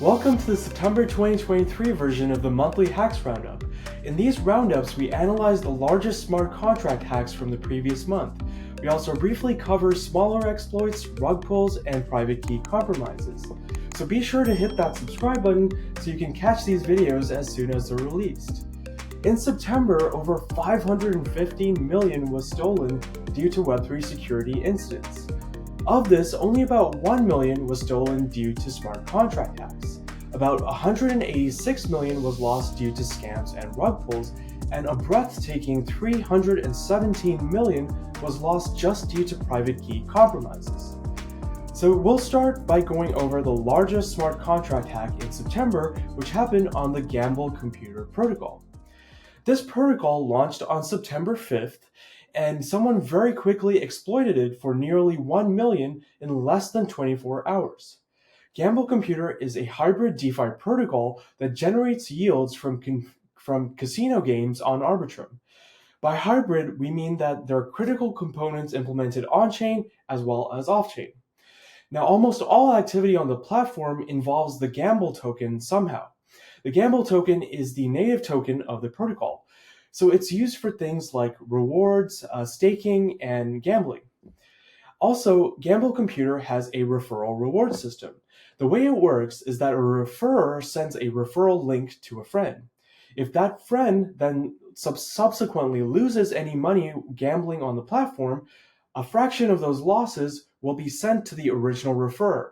Welcome to the September 2023 version of the Monthly Hacks Roundup. In these roundups, we analyze the largest smart contract hacks from the previous month. We also briefly cover smaller exploits, rug pulls, and private key compromises. So be sure to hit that subscribe button so you can catch these videos as soon as they're released. In September, over 515 million was stolen due to Web3 security incidents. Of this, only about 1 million was stolen due to smart contract hacks. About 186 million was lost due to scams and rug pulls, and a breathtaking 317 million was lost just due to private key compromises. So we'll start by going over the largest smart contract hack in September, which happened on the GMBL Computer protocol. This protocol launched on September 5th, and someone very quickly exploited it for nearly 1 million in less than 24 hours. GMBL Computer is a hybrid DeFi protocol that generates yields from casino games on Arbitrum. By hybrid, we mean that there are critical components implemented on-chain as well as off-chain. Now, almost all activity on the platform involves the GMBL token somehow. The GMBL token is the native token of the protocol, so it's used for things like rewards, staking, and gambling. Also, GMBL Computer has a referral reward system. The way it works is that a referrer sends a referral link to a friend. If that friend then subsequently loses any money gambling on the platform, a fraction of those losses will be sent to the original referrer.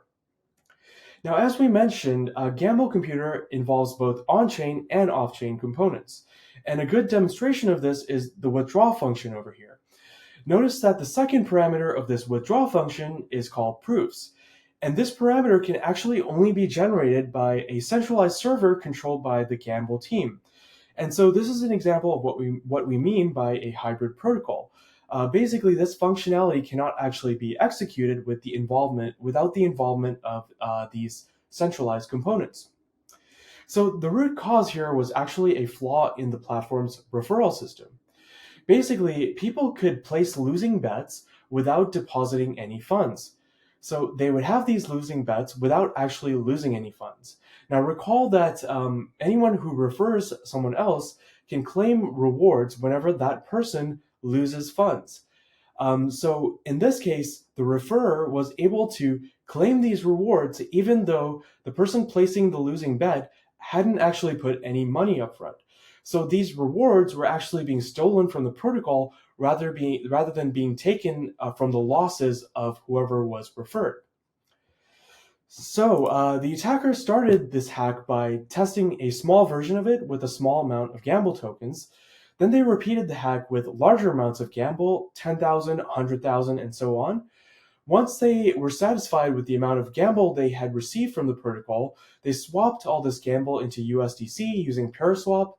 Now, as we mentioned, GMBL Computer involves both on-chain and off-chain components. And a good demonstration of this is the withdraw function over here. Notice that the second parameter of this withdraw function is called proofs. And this parameter can actually only be generated by a centralized server controlled by the GMBL team. And so this is an example of what we mean by a hybrid protocol. Basically, this functionality cannot actually be executed without the involvement of these centralized components. So the root cause here was actually a flaw in the platform's referral system. Basically, people could place losing bets without depositing any funds. So they would have these losing bets without actually losing any funds. Now recall that anyone who refers someone else can claim rewards whenever that person loses funds. So in this case, the referrer was able to claim these rewards even though the person placing the losing bet hadn't actually put any money up front. So these rewards were actually being stolen from the protocol rather than being taken from the losses of whoever was referred. So the attacker started this hack by testing a small version of it with a small amount of GMBL tokens. Then they repeated the hack with larger amounts of GMBL, 10,000, 100,000, and so on. Once they were satisfied with the amount of GMBL they had received from the protocol, they swapped all this GMBL into USDC using Paraswap,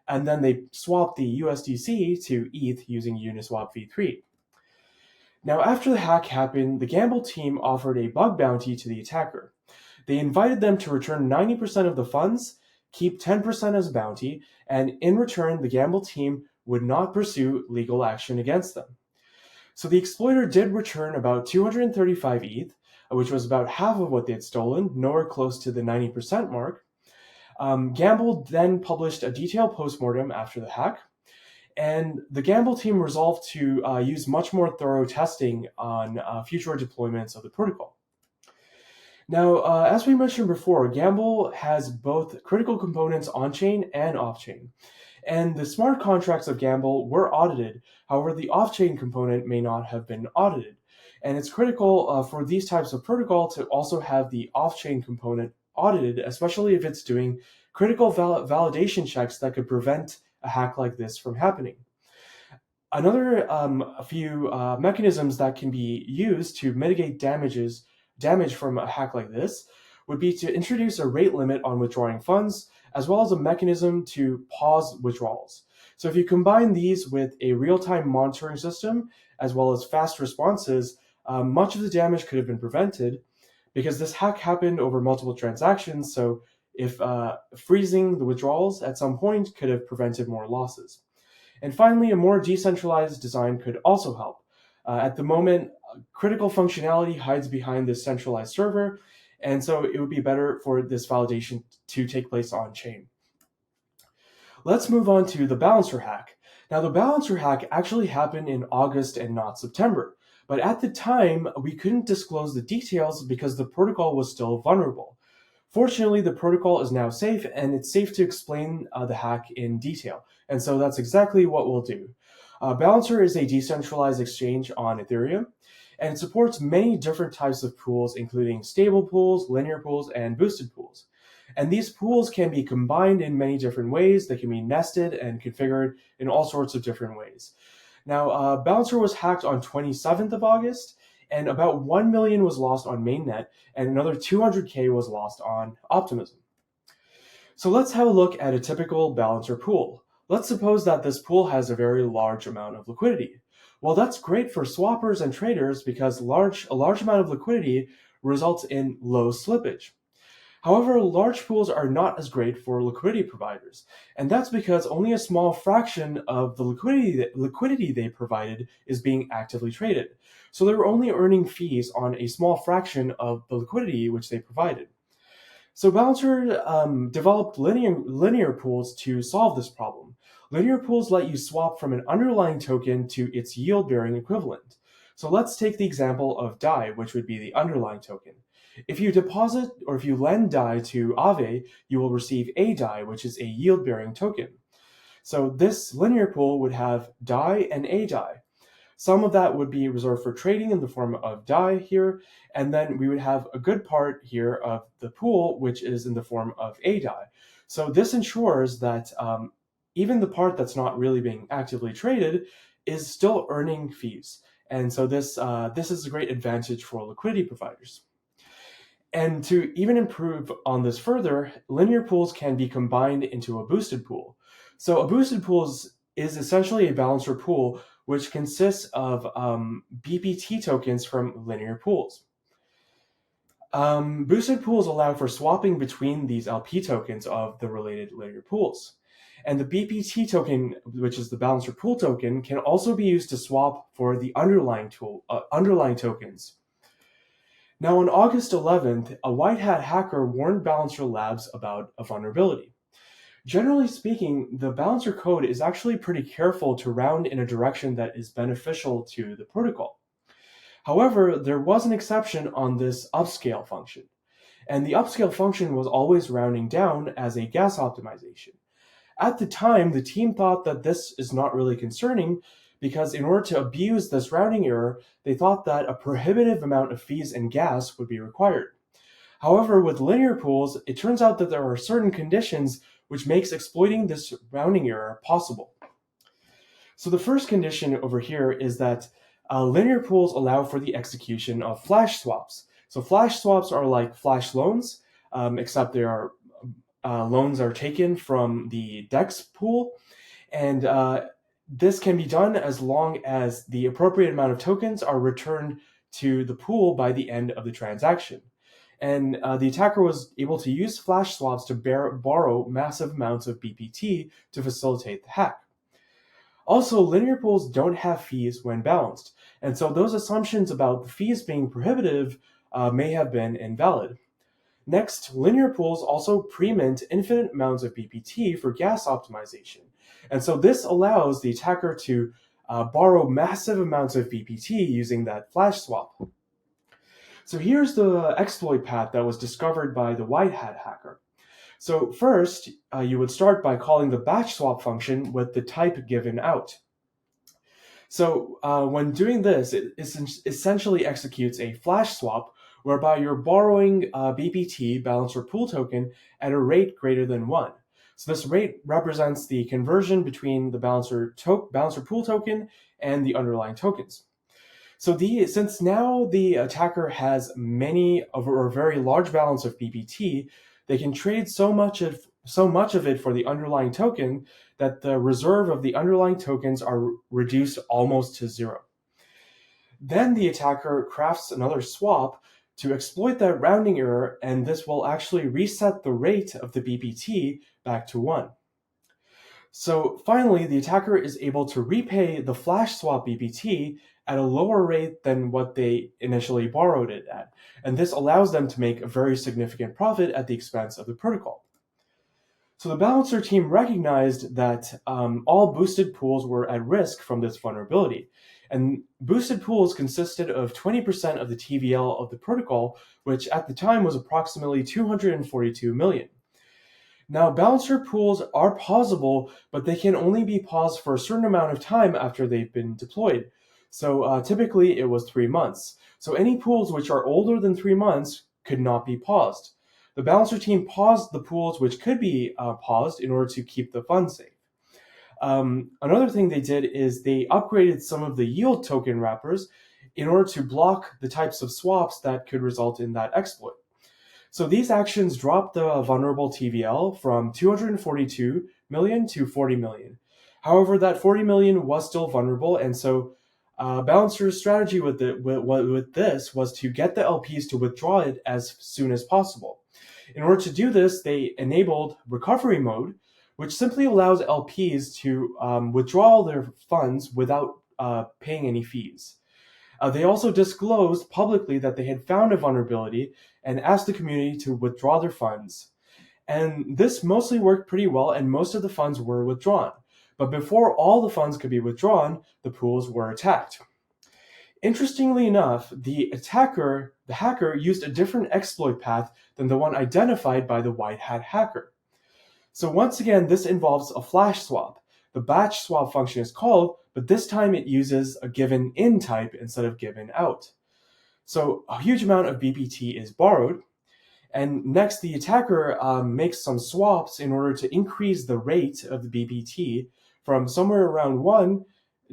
and then they swapped the USDC to ETH using Uniswap v3. Now, after the hack happened, the GMBL team offered a bug bounty to the attacker. They invited them to return 90% of the funds, keep 10% as bounty, and in return, the GMBL team would not pursue legal action against them. So the exploiter did return about 235 ETH, which was about half of what they had stolen, nowhere close to the 90% mark. GMBL then published a detailed postmortem after the hack, and the GMBL team resolved to use much more thorough testing on future deployments of the protocol. Now, as we mentioned before, GMBL has both critical components on-chain and off-chain. And the smart contracts of GMBL were audited. However, the off-chain component may not have been audited. And it's critical for these types of protocol to also have the off-chain component audited, especially if it's doing critical validation checks that could prevent a hack like this from happening. Another few mechanisms that can be used to mitigate damage from a hack like this would be to introduce a rate limit on withdrawing funds, as well as a mechanism to pause withdrawals. So if you combine these with a real-time monitoring system, as well as fast responses, much of the damage could have been prevented because this hack happened over multiple transactions. So if freezing the withdrawals at some point could have prevented more losses. And finally, a more decentralized design could also help. At the moment, critical functionality hides behind this centralized server, and so it would be better for this validation to take place on chain. Let's move on to the balancer hack. Now, the balancer hack actually happened in August and not September, but at the time, we couldn't disclose the details because the protocol was still vulnerable. Fortunately, the protocol is now safe, and it's safe to explain the hack in detail, and so that's exactly what we'll do. Balancer is a decentralized exchange on Ethereum, and it supports many different types of pools, including stable pools, linear pools, and boosted pools. And these pools can be combined in many different ways. They can be nested and configured in all sorts of different ways. Now, Balancer was hacked on 27th of August, and about 1 million was lost on mainnet, and another 200K was lost on Optimism. So let's have a look at a typical Balancer pool. Let's suppose that this pool has a very large amount of liquidity. Well, that's great for swappers and traders because a large amount of liquidity results in low slippage. However, large pools are not as great for liquidity providers, and that's because only a small fraction of the liquidity they provided is being actively traded. So they're only earning fees on a small fraction of the liquidity which they provided. So Balancer developed linear pools to solve this problem. Linear pools let you swap from an underlying token to its yield-bearing equivalent. So let's take the example of DAI, which would be the underlying token. If you deposit or if you lend DAI to Aave, you will receive a DAI, which is a yield-bearing token. So this linear pool would have DAI and a DAI. Some of that would be reserved for trading in the form of DAI here, and then we would have a good part here of the pool, which is in the form of a DAI. So this ensures that even the part that's not really being actively traded is still earning fees. And so this is a great advantage for liquidity providers. And to even improve on this further, linear pools can be combined into a boosted pool. So a boosted pool is essentially a balancer pool which consists of BPT tokens from linear pools. Boosted pools allow for swapping between these LP tokens of the related linear pools. And the BPT token, which is the balancer pool token, can also be used to swap for the underlying tokens. Now, on August 11th, a white hat hacker warned Balancer Labs about a vulnerability. Generally speaking, the Balancer code is actually pretty careful to round in a direction that is beneficial to the protocol. However, there was an exception on this upscale function, and the upscale function was always rounding down as a gas optimization. At the time, the team thought that this is not really concerning because in order to abuse this rounding error, they thought that a prohibitive amount of fees and gas would be required. However, with linear pools, it turns out that there are certain conditions which makes exploiting this rounding error possible. So the first condition over here is that linear pools allow for the execution of flash swaps. So flash swaps are like flash loans, except they are loans are taken from the DEX pool, and this can be done as long as the appropriate amount of tokens are returned to the pool by the end of the transaction. And the attacker was able to use flash swaps to borrow massive amounts of BPT to facilitate the hack. Also, linear pools don't have fees when balanced, and so those assumptions about the fees being prohibitive may have been invalid. Next, linear pools also pre-mint infinite amounts of BPT for gas optimization. And so this allows the attacker to borrow massive amounts of BPT using that flash swap. So here's the exploit path that was discovered by the white hat hacker. So first, you would start by calling the batch swap function with the type given out. So when doing this, it essentially executes a flash swap whereby you're borrowing BPT, Balancer Pool Token, at a rate greater than 1. So this rate represents the conversion between the Balancer Pool Token and the underlying tokens. So since now the attacker has a very large balance of BPT, they can trade so much of it for the underlying token that the reserve of the underlying tokens are reduced almost to zero. Then the attacker crafts another swap to exploit that rounding error, and this will actually reset the rate of the BPT back to 1. So finally, the attacker is able to repay the flash swap BPT at a lower rate than what they initially borrowed it at. And this allows them to make a very significant profit at the expense of the protocol. So the balancer team recognized that all boosted pools were at risk from this vulnerability. And boosted pools consisted of 20% of the TVL of the protocol, which at the time was approximately 242 million. Now, balancer pools are pausable, but they can only be paused for a certain amount of time after they've been deployed. So typically it was 3 months. So any pools which are older than 3 months could not be paused. The balancer team paused the pools which could be paused in order to keep the funds safe. Another thing they did is they upgraded some of the yield token wrappers in order to block the types of swaps that could result in that exploit. So these actions dropped the vulnerable TVL from 242 million to 40 million. However, that 40 million was still vulnerable, and so Balancer's strategy with this was to get the LPs to withdraw it as soon as possible. In order to do this, they enabled recovery mode, which simply allows LPs to withdraw their funds without paying any fees. They also disclosed publicly that they had found a vulnerability and asked the community to withdraw their funds. And this mostly worked pretty well, and most of the funds were withdrawn. But before all the funds could be withdrawn, the pools were attacked. Interestingly enough, the hacker used a different exploit path than the one identified by the white hat hacker. So once again, this involves a flash swap. The batch swap function is called, but this time it uses a given in type instead of given out. So a huge amount of BPT is borrowed. And next, the attacker makes some swaps in order to increase the rate of the BPT from somewhere around 1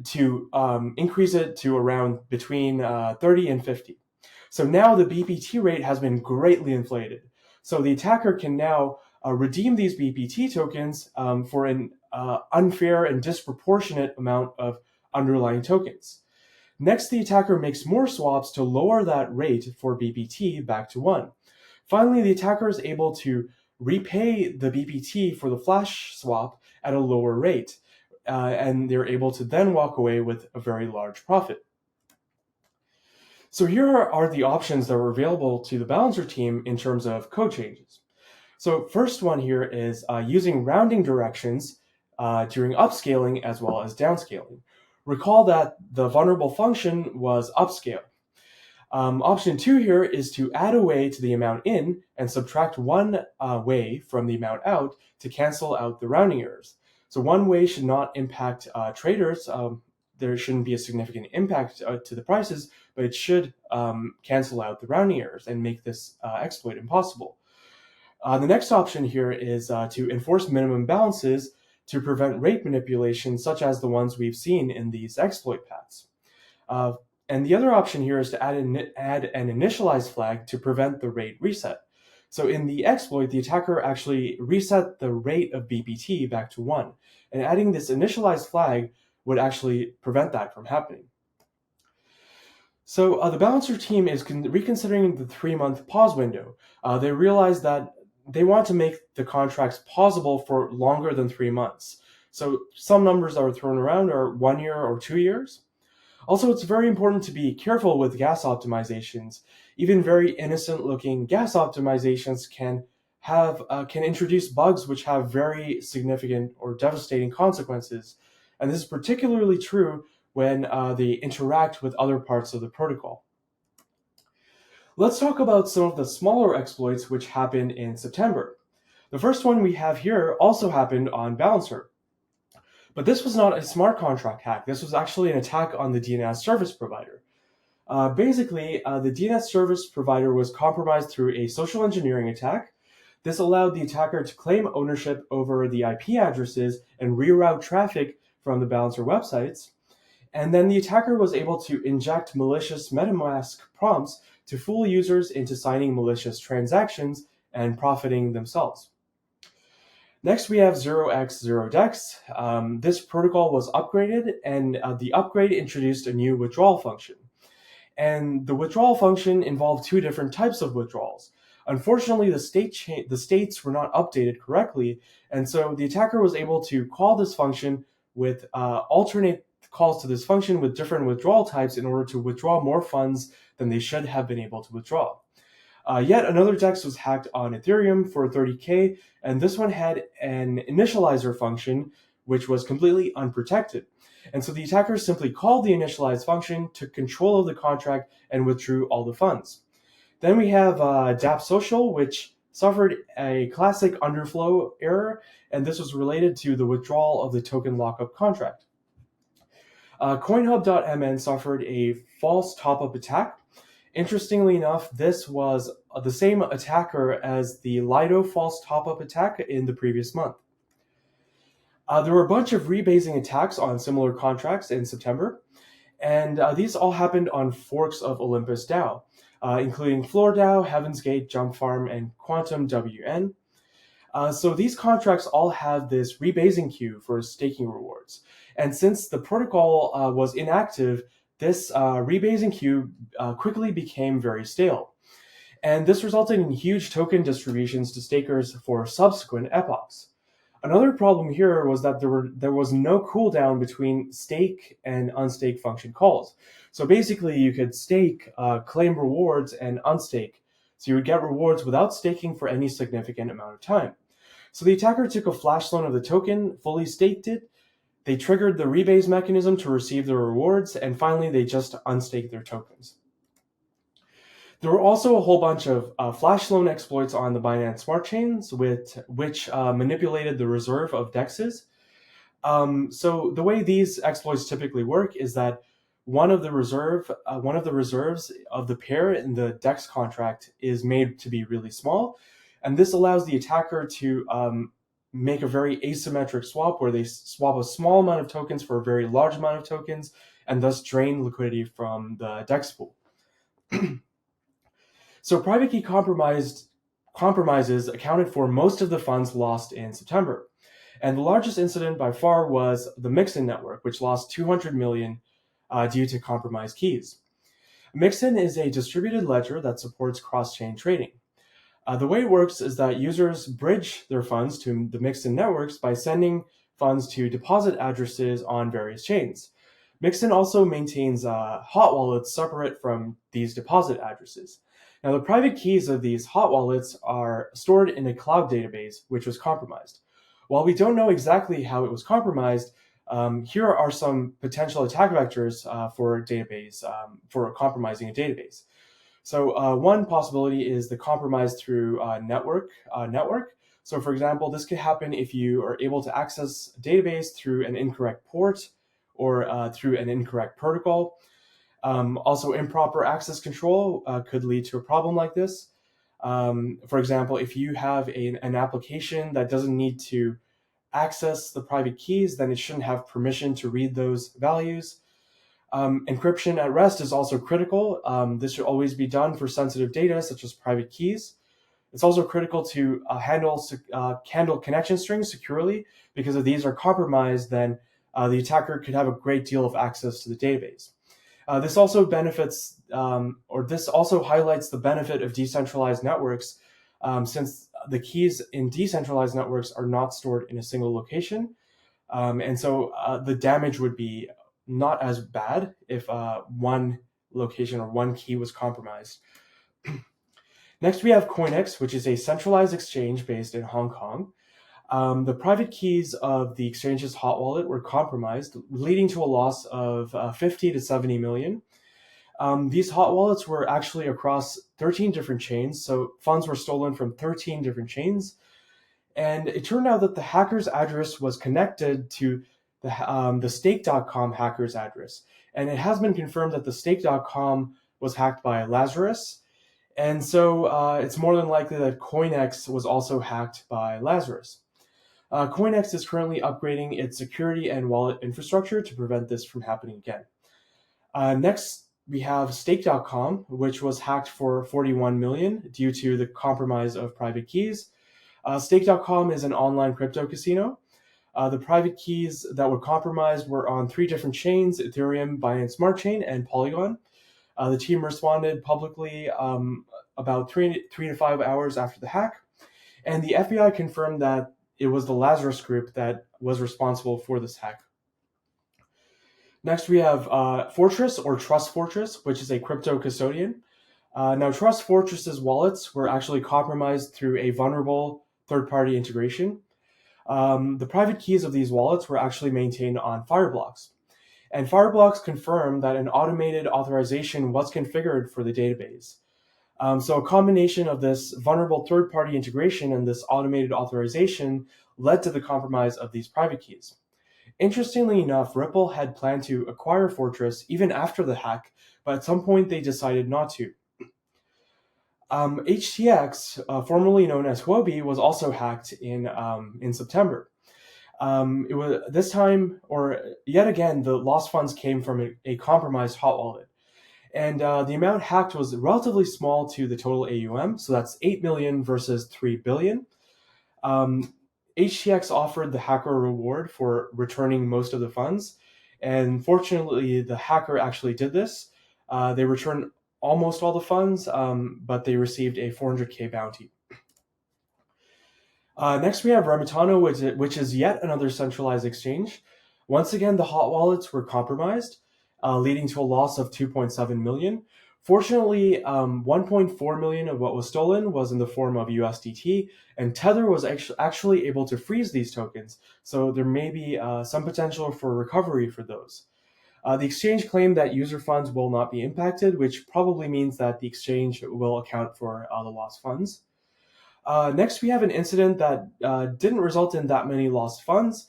to increase it to around between 30 and 50. So now the BPT rate has been greatly inflated. So the attacker can now redeem these BPT tokens for an unfair and disproportionate amount of underlying tokens. Next, the attacker makes more swaps to lower that rate for BPT back to 1. Finally, the attacker is able to repay the BPT for the flash swap at a lower rate, and they're able to then walk away with a very large profit. So here are the options that were available to the balancer team in terms of code changes. So first one here is using rounding directions during upscaling as well as downscaling. Recall that the vulnerable function was upscale. Option 2 here is to add a way to the amount in and subtract one way from the amount out to cancel out the rounding errors. So one way should not impact traders. There shouldn't be a significant impact to the prices, but it should cancel out the rounding errors and make this exploit impossible. The next option here is to enforce minimum balances to prevent rate manipulation, such as the ones we've seen in these exploit paths. And the other option here is to add an initialize flag to prevent the rate reset. So in the exploit, the attacker actually reset the rate of BPT back to 1. And adding this initialize flag would actually prevent that from happening. So the balancer team is reconsidering the 3-month pause window. They realize that they want to make the contracts pausable for longer than 3 months. So some numbers that are thrown around are 1 year or 2 years. Also, it's very important to be careful with gas optimizations. Even very innocent-looking gas optimizations can introduce bugs which have very significant or devastating consequences. And this is particularly true when they interact with other parts of the protocol. Let's talk about some of the smaller exploits which happened in September. The first one we have here also happened on Balancer. But this was not a smart contract hack. This was actually an attack on the DNS service provider. Basically, the DNS service provider was compromised through a social engineering attack. This allowed the attacker to claim ownership over the IP addresses and reroute traffic from the Balancer websites. And then the attacker was able to inject malicious MetaMask prompts to fool users into signing malicious transactions and profiting themselves. Next, we have 0x0dex. This protocol was upgraded, and the upgrade introduced a new withdrawal function. And the withdrawal function involved 2 different types of withdrawals. Unfortunately, the states were not updated correctly, and so the attacker was able to call this function with alternate calls to this function with different withdrawal types in order to withdraw more funds than they should have been able to withdraw. Yet another DEX was hacked on Ethereum for 30K, and this one had an initializer function which was completely unprotected. And so the attackers simply called the initialize function, took control of the contract, and withdrew all the funds. Then we have DApp Social, which suffered a classic underflow error, and this was related to the withdrawal of the token lockup contract. CoinHub.mn suffered a false top-up attack. Interestingly enough, this was the same attacker as the Lido false top-up attack in the previous month. There were a bunch of rebasing attacks on similar contracts in September, and these all happened on forks of Olympus DAO, including Floor DAO, Heaven's Gate, Jump Farm, and Quantum WN. So these contracts all have this rebasing queue for staking rewards. And since the protocol was inactive, this rebasing queue quickly became very stale. And this resulted in huge token distributions to stakers for subsequent epochs. Another problem here was that there was no cooldown between stake and unstake function calls. So basically you could stake, claim rewards, and unstake. So you would get rewards without staking for any significant amount of time. So the attacker took a flash loan of the token, fully staked it, they triggered the rebase mechanism to receive the rewards, and finally they just unstaked their tokens. There were also a whole bunch of flash loan exploits on the Binance Smart Chains, which manipulated the reserve of DEXs. So the way these exploits typically work is that one of the reserves of the pair in the DEX contract is made to be really small, and this allows the attacker to make a very asymmetric swap where they swap a small amount of tokens for a very large amount of tokens, and thus drain liquidity from the DEX pool. So private key compromises accounted for most of the funds lost in September. And the largest incident by far was the Mixin network, which lost 200 million due to compromised keys. Mixin is a distributed ledger that supports cross-chain trading. The way it works is that users bridge their funds to the Mixin networks by sending funds to deposit addresses on various chains. Mixin also maintains hot wallets separate from these deposit addresses. Now, the private keys of these hot wallets are stored in a cloud database, which was compromised. While we don't know exactly how it was compromised, here are some potential attack vectors for compromising a database. So one possibility is the compromise through network. So for example, this could happen if you are able to access a database through an incorrect port or through an incorrect protocol. Also, improper access control could lead to a problem like this. For example, if you have an application that doesn't need to access the private keys, then it shouldn't have permission to read those values. Encryption at rest is also critical. This should always be done for sensitive data, such as private keys. It's also critical to handle connection strings securely, because if these are compromised, then the attacker could have a great deal of access to the database. This also highlights the benefit of decentralized networks, since the keys in decentralized networks are not stored in a single location. And so the damage would be not as bad if one location or one key was compromised. Next, we have CoinEx, which is a centralized exchange based in Hong Kong. The private keys of the exchange's hot wallet were compromised, leading to a loss of 50 to 70 million. These hot wallets were actually across 13 different chains, so funds were stolen from 13 different chains. And it turned out that the hacker's address was connected to the stake.com hacker's address. And it has been confirmed that the stake.com was hacked by Lazarus. And so it's more than likely that CoinEx was also hacked by Lazarus. CoinEx is currently upgrading its security and wallet infrastructure to prevent this from happening again. Next, we have stake.com, which was hacked for 41 million due to the compromise of private keys. Stake.com is an online crypto casino. The private keys that were compromised were on 3 different chains: Ethereum, Binance Smart Chain, and Polygon. The team responded publicly about 3 to 5 hours after the hack, and the FBI confirmed that it was the Lazarus group that was responsible for this hack. Next, we have Fortress or Trust Fortress, which is a crypto custodian. Now, Trust Fortress's wallets were actually compromised through a vulnerable third-party integration. The private keys of these wallets were actually maintained on Fireblocks. And Fireblocks confirmed that an automated authorization was configured for the database. So a combination of this vulnerable third-party integration and this automated authorization led to the compromise of these private keys. Interestingly enough, Ripple had planned to acquire Fortress even after the hack, but at some point they decided not to. HTX, formerly known as Huobi, was also hacked in September. It was this time, or yet again, the lost funds came from a compromised hot wallet. And the amount hacked was relatively small to the total AUM, so that's 8 million versus 3 billion. HTX offered the hacker a reward for returning most of the funds, and fortunately, the hacker actually did this. They returned almost all the funds, but they received a 400K bounty. Next, we have Remitano, which is yet another centralized exchange. Once again, the hot wallets were compromised, leading to a loss of 2.7 million. Fortunately, 1.4 million of what was stolen was in the form of USDT, and Tether was actually able to freeze these tokens, so there may be some potential for recovery for those. The exchange claimed that user funds will not be impacted, which probably means that the exchange will account for the lost funds. Next, we have an incident that didn't result in that many lost funds,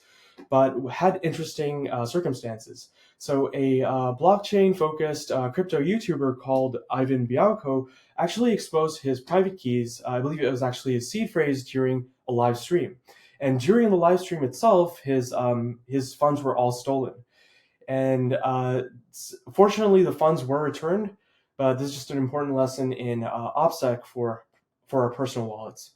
but had interesting circumstances. So, a blockchain-focused crypto YouTuber called Ivan Bialko actually exposed his private keys. I believe it was actually his seed phrase during a live stream. And during the live stream itself, his funds were all stolen. And fortunately, the funds were returned. But this is just an important lesson in OPSEC for our personal wallets.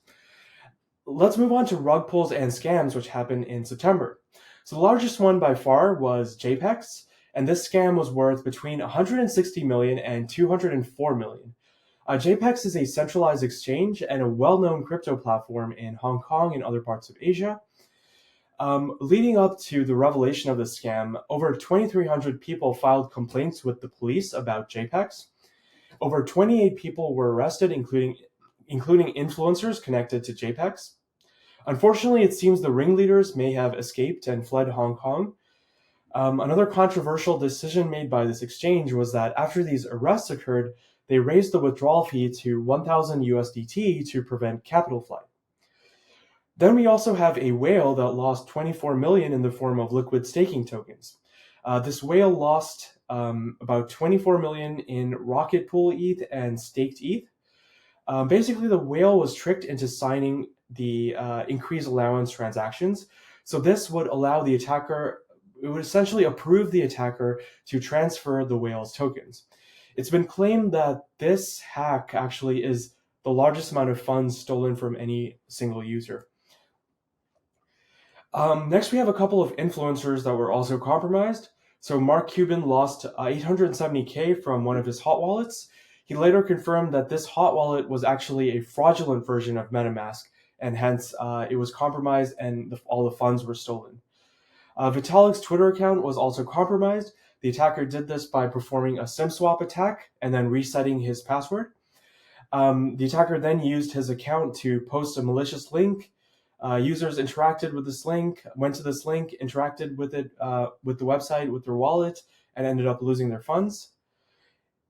Let's move on to rug pulls and scams, which happened in September. So the largest one by far was JPEX, and this scam was worth between 160 million and 204 million. JPEX is a centralized exchange and a well-known crypto platform in Hong Kong and other parts of Asia. Leading up to the revelation of the scam, over 2,300 people filed complaints with the police about JPEX. Over 28 people were arrested, including influencers connected to JPEX. Unfortunately, it seems the ringleaders may have escaped and fled Hong Kong. Another controversial decision made by this exchange was that after these arrests occurred, they raised the withdrawal fee to 1,000 USDT to prevent capital flight. Then we also have a whale that lost 24 million in the form of liquid staking tokens. This whale lost about 24 million in Rocket Pool ETH and staked ETH. Basically, the whale was tricked into signing the increased allowance transactions. So this would allow the attacker, it would essentially approve the attacker to transfer the whale's tokens. It's been claimed that this hack actually is the largest amount of funds stolen from any single user. Next, we have a couple of influencers that were also compromised. So Mark Cuban lost 870K from one of his hot wallets. He later confirmed that this hot wallet was actually a fraudulent version of MetaMask, and hence it was compromised and all the funds were stolen. Vitalik's Twitter account was also compromised. The attacker did this by performing a SIM swap attack and then resetting his password. The attacker then used his account to post a malicious link. Users interacted with this link, went to this link, interacted with it, with the website, with their wallet, and ended up losing their funds.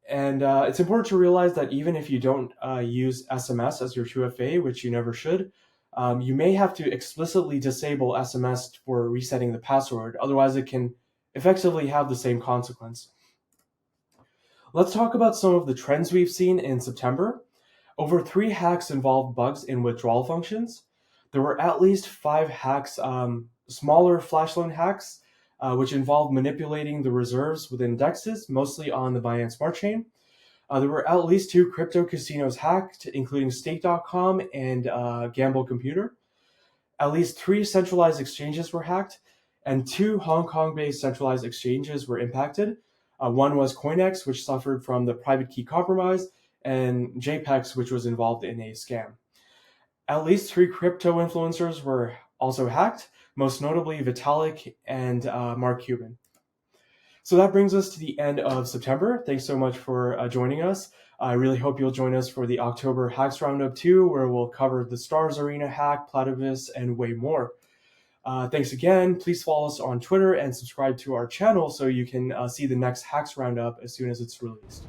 And it's important to realize that even if you don't use SMS as your 2FA, which you never should, you may have to explicitly disable SMS for resetting the password. Otherwise, it can effectively have the same consequence. Let's talk about some of the trends we've seen in September. Over 3 hacks involved bugs in withdrawal functions. There were at least 5 hacks, smaller flash loan hacks, which involved manipulating the reserves with indexes, mostly on the Binance Smart Chain. There were at least 2 crypto casinos hacked, including Stake.com and GMBL Computer. At least 3 centralized exchanges were hacked, and 2 Hong Kong-based centralized exchanges were impacted. One was CoinEx, which suffered from the private key compromise, and JPEX, which was involved in a scam. At least 3 crypto influencers were also hacked, most notably Vitalik and Mark Cuban. So that brings us to the end of September. Thanks so much for joining us. I really hope you'll join us for the October Hacks Roundup 2, where we'll cover the Stars Arena hack, Platypus, and way more. Thanks again. Please follow us on Twitter and subscribe to our channel so you can see the next Hacks Roundup as soon as it's released.